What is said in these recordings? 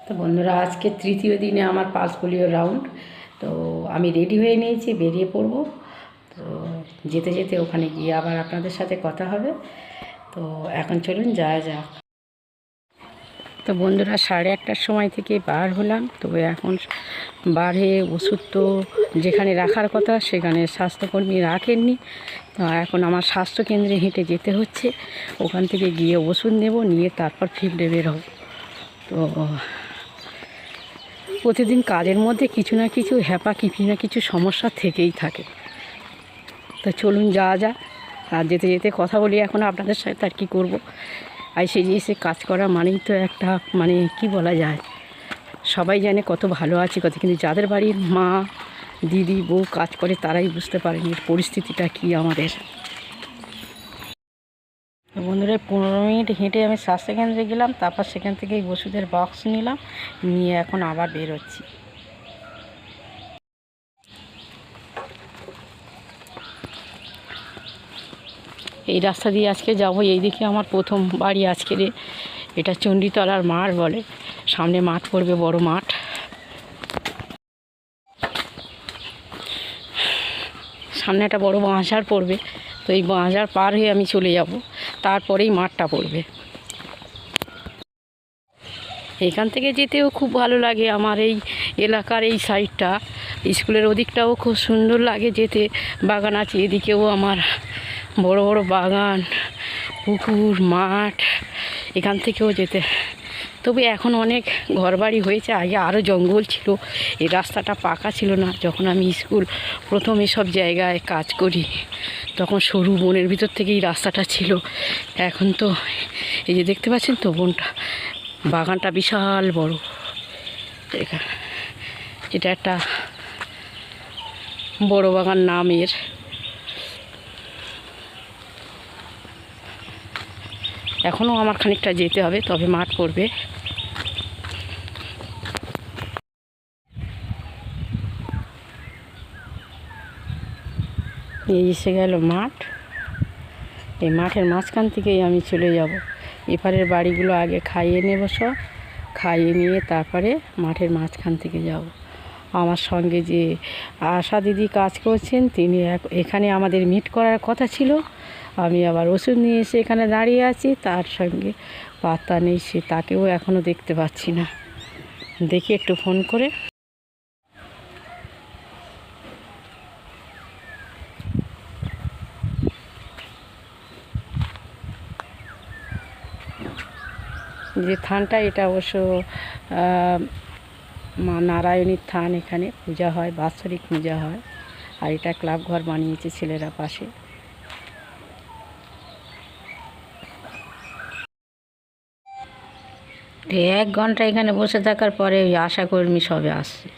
তো বন্ধুরা, আজকে তৃতীয় দিনে আমার পালস পোলিও রাউন্ড। তো আমি রেডি হয়ে নিয়েছি, বেরিয়ে পড়ব। তো যেতে যেতে ওখানে গিয়ে আবার আপনাদের সাথে কথা হবে। তো এখন চলুন যাওয়া যাক। তো বন্ধুরা, 1:30টার সময় থেকে বার হলাম। তো এখন বার হয়ে ওষুধ তো যেখানে রাখার কথা সেখানে স্বাস্থ্যকর্মী রাখেননি। তো এখন আমার স্বাস্থ্যকেন্দ্রে হেঁটে যেতে হচ্ছে। ওখান থেকে গিয়ে ওষুধ নেব, নিয়ে তারপর ফিল্ডে বেরোব। তো প্রতিদিন কাজের মধ্যে কিছু না কিছু কিছু না কিছু সমস্যা থেকেই থাকে। তো চলুন যাওয়া যাক। আর যেতে যেতে কথা বলি এখন আপনাদের সাথে। আর কী করবো, এসে কাজ করা মানেই তো একটা কি বলা যায়, সবাই জানে কত ভালো আছি কত, কিন্তু যাদের বাড়ির মা দিদি বউ কাজ করে তারাই বুঝতে পারেনি পরিস্থিতিটা কী আমাদের। বন্ধুরা, 15 মিনিট হেঁটে আমি স্বাস্থ্যকেন্দ্রে গেলাম, তারপর সেখান থেকে ওষুধের বক্স নিলাম, নিয়ে এখন আবার বেরোচ্ছি। এই রাস্তা দিয়ে আজকে যাবো। এই দিকে আমার প্রথম বাড়ি আজকের। এটা চণ্ডীতলার মাঠ বলে, সামনে মাঠ পড়বে, বড় মাঠ। সামনে একটা বড় বাঁশঝাড় পড়বে। তো এই বাঁশঝাড় পার হয়ে আমি চলে যাব, তারপরেই মাঠটা পড়বে। এখান থেকে যেতেও খুব ভালো লাগে। আমার এই এলাকার এই সাইডটা, স্কুলের ওদিকটাও খুব সুন্দর লাগে যেতে। বাগান আছে এদিকেও, আমার বড় বড় বাগান, পুকুর, মাঠ, এখান থেকেও যেতে। তবে এখন অনেক ঘরবাড়ি হয়েছে, আগে আরও জঙ্গল ছিল। এই রাস্তাটা পাকা ছিল না। যখন আমি স্কুল প্রথম এসব জায়গায় কাজ করি তখন সরু বনের ভিতর থেকেই রাস্তাটা ছিল। এখন তো এই যে দেখতে পাচ্ছেন তো, বনটা, বাগানটা বিশাল বড়। এটা একটা বড় বাগান নামের। এখনও আমার খানিকটা যেতে হবে, তবে মাঠ পড়বে। এই এসে গেল মাঠ। এই মাঠের মাঝখান থেকেই আমি চলে যাব। এপারের বাড়িগুলো আগে খাইয়ে নেব, সব খাইয়ে নিয়ে তারপরে মাঠের মাঝখান থেকে যাব। আমার সঙ্গে যে আশা দিদি কাজ করছেন, তিনি এখানে আমাদের মিট করার কথা ছিল। আমি আবার ওষুধ নিয়ে এসে এখানে দাঁড়িয়ে আছি, তার সঙ্গে পাত্তা নেই। সে তাকেও এখনও দেখতে পাচ্ছি না। দেখি একটু ফোন করে। যে থানটা, এটা অবশ্য মা নারায়ণীর থান। এখানে পূজা হয়, বাৎসরিক পূজা হয়। আর এটা ক্লাব ঘর বানিয়েছে ছেলেরা পাশে। 1 ঘন্টা এখানে বসে থাকার পরে ওই আশাকর্মী সবে আসছে।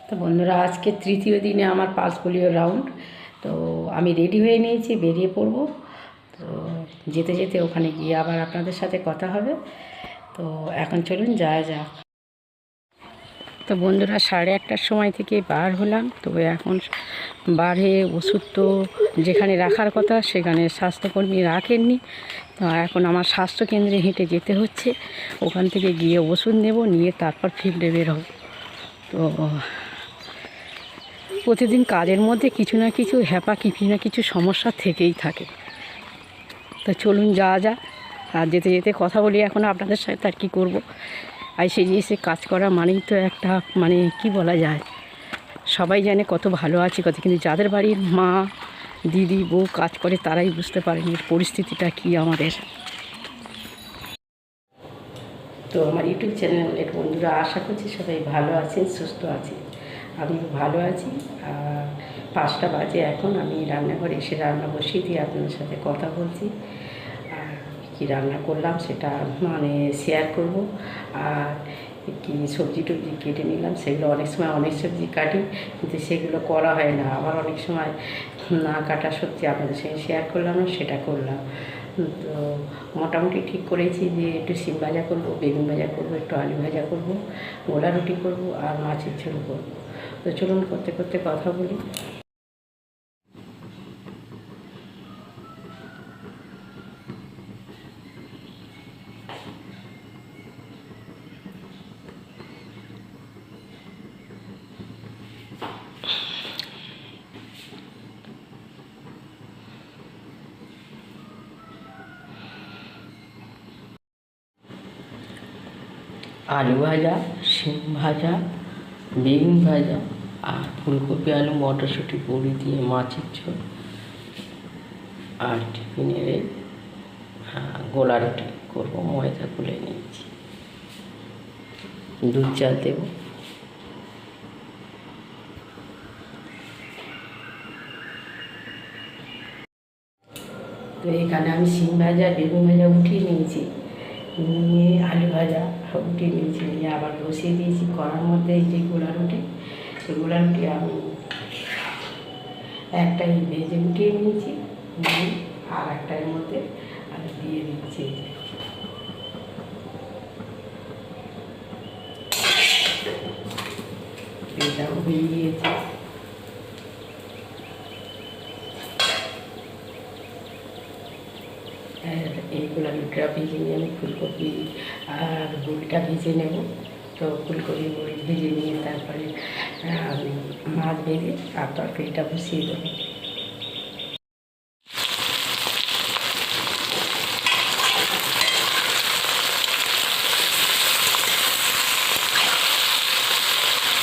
তো বন্ধুরা, আজকে তৃতীয় দিনে আমার পালস পোলিও রাউন্ড। তো আমি রেডি হয়ে নিয়েছি, বেরিয়ে পড়ব। তো যেতে যেতে ওখানে গিয়ে আবার আপনাদের সাথে কথা হবে। তো এখন চলুন যাওয়া যাক। তো বন্ধুরা, 1:30টার সময় থেকে বার হলাম। তো এখন বার হয়ে ওষুধ তো যেখানে রাখার কথা সেখানে স্বাস্থ্যকর্মী রাখেননি। তো এখন আমার স্বাস্থ্যকেন্দ্রে হেঁটে যেতে হচ্ছে। ওখান থেকে গিয়ে ওষুধ নেব, নিয়ে তারপর ফিল্ডে বেরোব। তো প্রতিদিন কাজের মধ্যে কিছু না কিছু কিছু না কিছু সমস্যা থেকেই থাকে। তো চলুন যাওয়া যাক। আর যেতে যেতে কথা বলি এখন আপনাদের সাথে। আর কী করবো, এসে কাজ করা মানেই তো একটা কি বলা যায়, সবাই জানে কত ভালো আছি কত, কিন্তু যাদের বাড়ির মা দিদি বউ কাজ করে তারাই বুঝতে পারেনি পরিস্থিতিটা কী আমাদের। তো আমার ইউটিউব চ্যানেলের বন্ধুরা, আশা করছি সবাই ভালো আছেন, সুস্থ আছেন। আমিও ভালো আছি। আর 5টা বাজে এখন। আমি রান্নাঘরে এসে রান্না বসিয়ে দিয়ে আপনাদের সাথে কথা বলছি। আর কী রান্না করলাম সেটা মানে শেয়ার করব। আর কি সবজি টবজি কেটে নিলাম, সেগুলো অনেক সময় অনেক সবজি কাটি কিন্তু সেগুলো করা হয় না। আবার অনেক সময় না কাটা সবজি আপনাদের সঙ্গে শেয়ার করলাম না, সেটা করলাম। তো মোটামুটি ঠিক করেছি যে একটু সিম ভাজা করবো, বেগুন ভাজা করবো, একটু আলু ভাজা করবো, গোলা রুটি করবো আর মাছের ঝোল করবো। তো চলুন করতে করতে কথা বলি। আলু ভাজা, শিম ভাজা, বেগুন ভাজা আর ফুলকপি আলু মটরশুঁটি বড়ি দিয়ে মাছের ঝোল আর টিফিনের গোলা রুটি করবো। ময়দা গুলে নিয়েছি, দুধ চাল দেবো। তো এখানে আমি শিম ভাজা বেগুন ভাজা উঠিয়ে নিয়েছি, নিয়ে আলু ভাজা উঠিয়ে নিয়েছি, নিয়ে আবার বসিয়ে দিয়েছি কড়ার মধ্যে এই যে গোলা রুটি। সেই গোলা রুটি আমি একটাই ভেজে উঠিয়ে নিয়েছি, আর একটার মধ্যে আমি দিয়ে দিচ্ছি। এটাও হয়ে গিয়েছে। এই গোলা রুটিটা ভেজে নিয়ে আমি ফুলকপি আর বড়িটা ভেজে নেব। তো ফুলকপি বড়ি ভেজে নিয়ে তারপরে আমি মাছ ভেজে আর তরকারিটা বসিয়ে দেবো।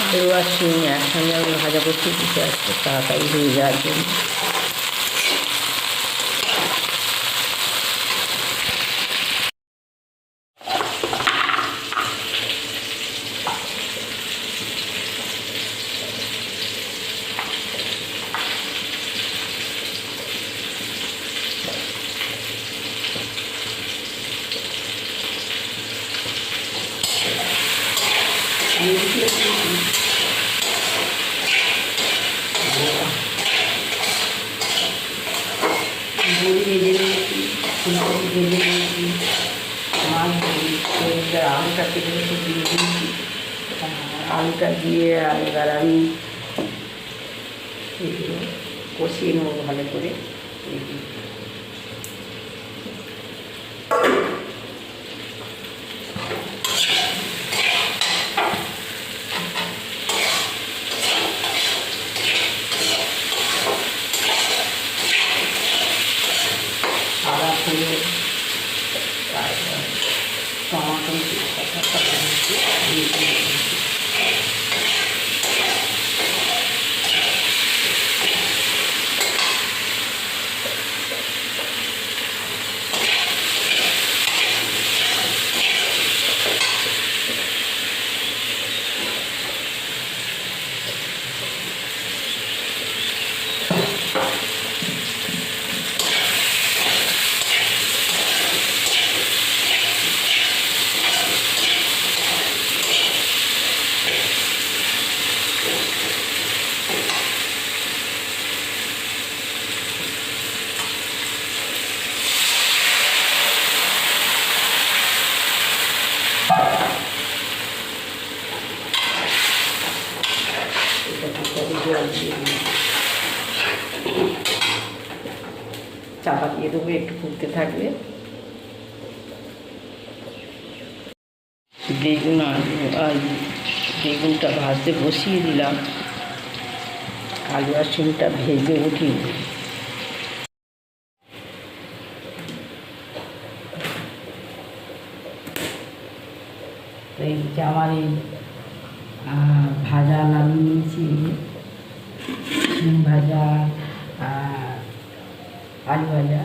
আলু আর শিম একসঙ্গে আমি ভাজা বসিয়ে দিতে আসতে তাড়াতাড়ি হয়ে যাওয়ার জন্য। বড়ি ভেজে নিয়েছি, ফুলকপি ভেজে নিয়েছি, মাছ আলুটা কেটে রেখে দিয়ে দিয়েছি। আলুটা দিয়ে আর এবার আমি এগুলো কষিয়ে নেবো ভালো করে। আদা ফুলে তারপর টমাটো চাপা দিয়ে দেবো, একটু ফুটতে থাকবে। বেগুন আর বেগুনটা ভাজতে বসিয়ে দিলাম, আলু আর শিমটা ভেজে উঠিয়ে এই যে আমার এই ভাজা নামিয়ে নিয়েছি, শিম ভাজা, আলু ভাজা,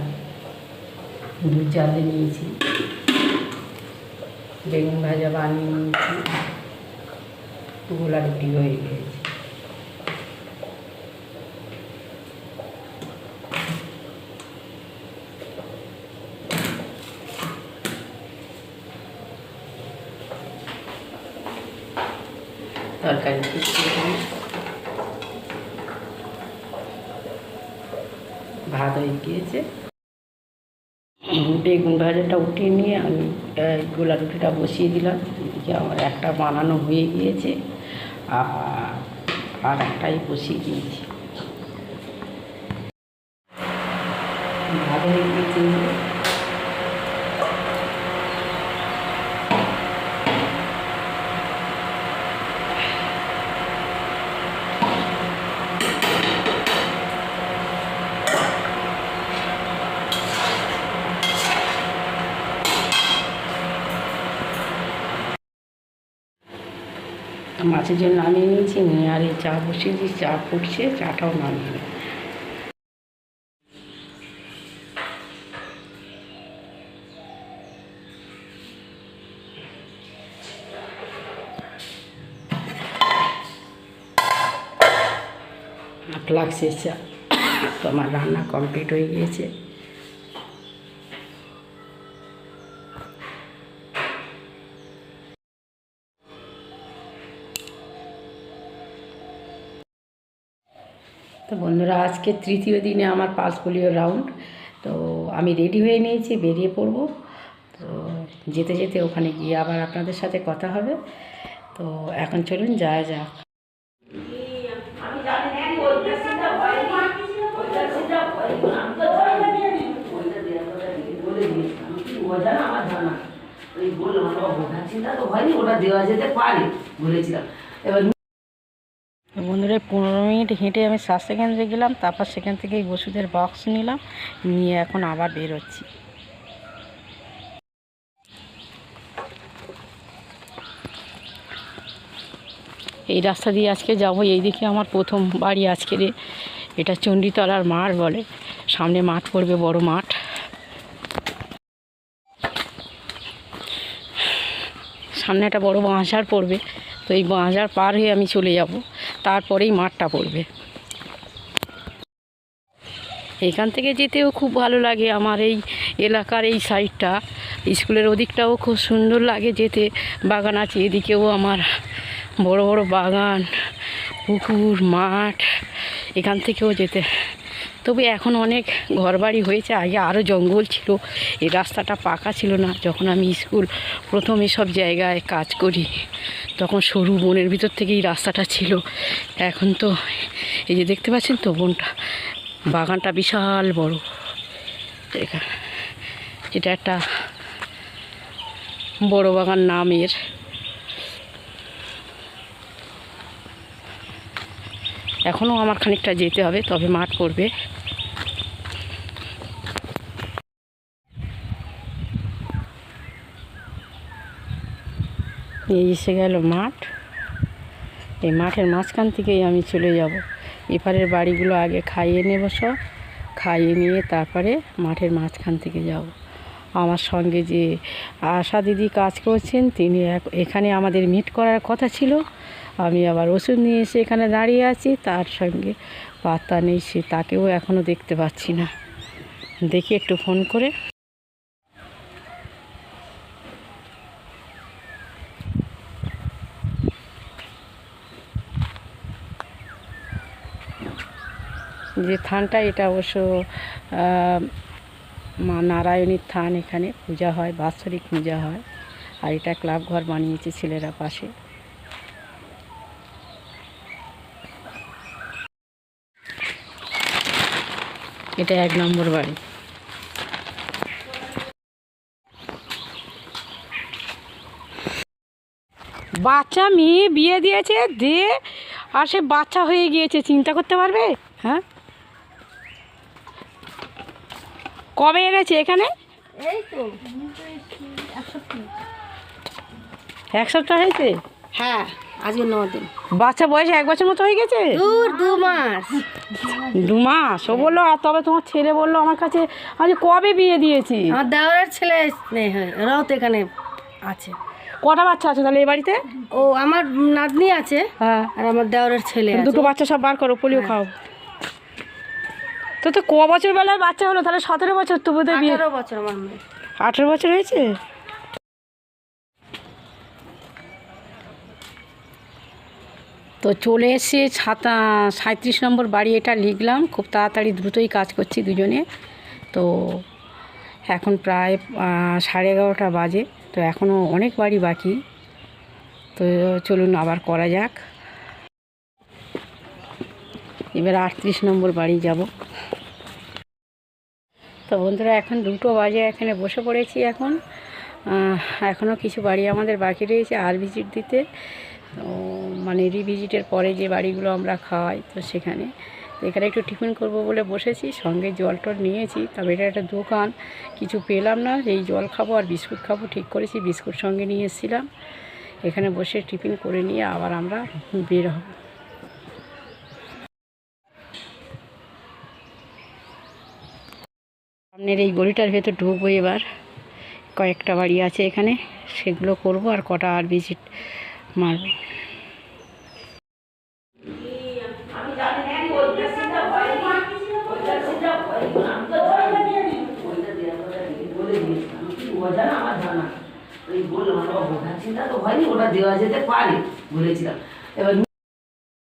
দুধ চালে নিয়েছি, বেগুন ভাজা বানিয়ে নিয়েছি, গোলা রুটি হয়ে গিয়েছে। তরকারি দিচ্ছি এখানে। ভাত হয়ে গিয়েছে, বেগুন ভাজাটা উঠিয়ে নিয়ে আমি গোলা রুটিটা বসিয়ে দিলাম। এদিকে আমার একটা বানানো হয়ে গিয়েছে, আর একটাই বসিয়ে দিয়েছি। ভাত হয়ে গিয়েছে। মাছের জন্য নামিয়ে নিয়েছি, নিয়ে আর এই চা বসিয়ে দিয়েছি, চা ফুটছে, চাটাও নামিয়ে নিই। লাগছে চা, তো আমার রান্না কমপ্লিট হয়ে গিয়েছে। তো বন্ধুরা, আজকে তৃতীয় দিনে আমার পালস পোলিও রাউন্ড। তো আমি রেডি হয়ে নিয়েছি, বেরিয়ে পড়ব। তো যেতে যেতে ওখানে গিয়ে আবার আপনাদের সাথে কথা হবে। তো এখন চলুন যাওয়া যাক। বন্ধুরা, 15 মিনিট হেঁটে আমি স্বাস্থ্যকেন্দ্রে গেলাম, তারপর সেখান থেকে ওষুধের বক্স নিলাম, নিয়ে এখন আবার বেরোচ্ছি। এই রাস্তা দিয়ে আজকে যাবো। এই দিকে আমার প্রথম বাড়ি আজকের। এটা চণ্ডীতলার মাঠ বলে, সামনে মাঠ পড়বে, বড় মাঠ। সামনে একটা বড় বাঁশঝাড় পড়বে, তো এই বাঁশঝাড় পার হয়ে আমি চলে যাব, তারপরেই মাঠটা পড়বে। এখান থেকে যেতেও খুব ভালো লাগে। আমার এই এলাকার এই সাইডটা, স্কুলের ওদিকটাও খুব সুন্দর লাগে যেতে। বাগান আছে এদিকেও, আমার বড় বড় বাগান, পুকুর, মাঠ, এখান থেকেও যেতে। তবে এখন অনেক ঘরবাড়ি হয়েছে, আগে আরও জঙ্গল ছিল, এই রাস্তাটা পাকা ছিল না। যখন আমি স্কুল প্রথম এসব জায়গায় কাজ করি, তখন সরু বনের ভিতর থেকেই রাস্তাটা ছিল। এখন তো এই যে দেখতে পাচ্ছেন তো বনটা, বাগানটা বিশাল বড়। এটা একটা বড় বাগান নামের। এখনও আমার খানিকটা যেতে হবে, তবে মাঠ পড়বে। এই এসে গেল মাঠ। এই মাঠের মাঝখান থেকেই আমি চলে যাব। এপারের বাড়িগুলো আগে খাইয়ে নেব, সব খাইয়ে নিয়ে তারপরে মাঠের মাঝখান থেকে যাব। আমার সঙ্গে যে আশা দিদি কাজ করছেন, তিনি এখানে আমাদের মিট করার কথা ছিল। আমি আবার ওষুধ নিয়ে এসে এখানে দাঁড়িয়ে আছি, তার সঙ্গে পাত্তা নেই, সে তাকেও এখনও দেখতে পাচ্ছি না। দেখি একটু ফোন করে। যে থানটা, এটা অবশ্য মা নারায়ণীর থান। এখানে পূজা হয়, বাৎসরিক পূজা হয়। আর এটা ক্লাব ঘর বানিয়েছে ছেলেরা পাশে। এটা 1 নম্বর বাড়ি। বাচ্চা মেয়ে বিয়ে দিয়েছে, দিয়ে আর সে বাচ্চা হয়ে গিয়েছে, চিন্তা করতে পারবে? হ্যাঁ, কবে এনেছে এখানে? এই তো 1 সপ্তাহ হয়েছে। হ্যাঁ, আজকে 9 দিন। বাচ্চা বয়স 1 বছর মতো হয়ে গেছে। 2 মাস। 2 মাস ও বললো। আর তবে তোমার ছেলে বললো আমার কাছে, আজ কবে বিয়ে দিয়েছি। আমার দেওরের ছেলে ওরাও তো এখানে আছে। কটা বাচ্চা আছে তাহলে এই বাড়িতে? ও আমার নাতনি আছে, হ্যাঁ, আর আমার দেওরের ছেলে আছে। দুটো বাচ্চা সব বার করো, পোলিও খাও। তো তো ক বছর বেলায় বাচ্চা হলো? তাহলে 17 বছর তো বোধহয় বিয়ে। 18 বছর আমার মেয়ে। 18 বছর হয়েছে। তো চলে এসে 37 নম্বর বাড়ি, এটা লিখলাম। খুব তাড়াতাড়ি দ্রুতই কাজ করছি দুজনে। তো এখন প্রায় 11:30 বাজে। তো এখনও অনেক বাড়ি বাকি। তো চলুন আবার করা যাক। এবার 38 নম্বর বাড়ি যাব। তো বন্ধুরা এখন 2টো বাজে, এখানে বসে পড়েছি। এখনও কিছু বাড়ি আমাদের বাকি রয়েছে আর ভিজিট দিতে। তো মানে রিভিজিটের পরে যে বাড়িগুলো আমরা খাওয়াই, তো সেখানে এখানে একটু টিফিন করব বলে বসেছি। সঙ্গে জল টল নিয়েছি। তবে এটা একটা দোকান, কিছু পেলাম না। এই জল খাবো আর বিস্কুট খাবো ঠিক করেছি। বিস্কুট সঙ্গে নিয়ে এসেছিলাম। এখানে বসে টিফিন করে নিয়ে আবার আমরা বের হব। সামনের এই গলিটার ভেতর ঢুকবো। এবার কয়েকটা বাড়ি আছে এখানে, সেগুলো করব আর কটা আর ভিজিট মারব। আমার জানা ওই বললাম চিন্তা তো হয়নি, ওটা দেওয়া যেতে পারে বলেছিলাম। এবার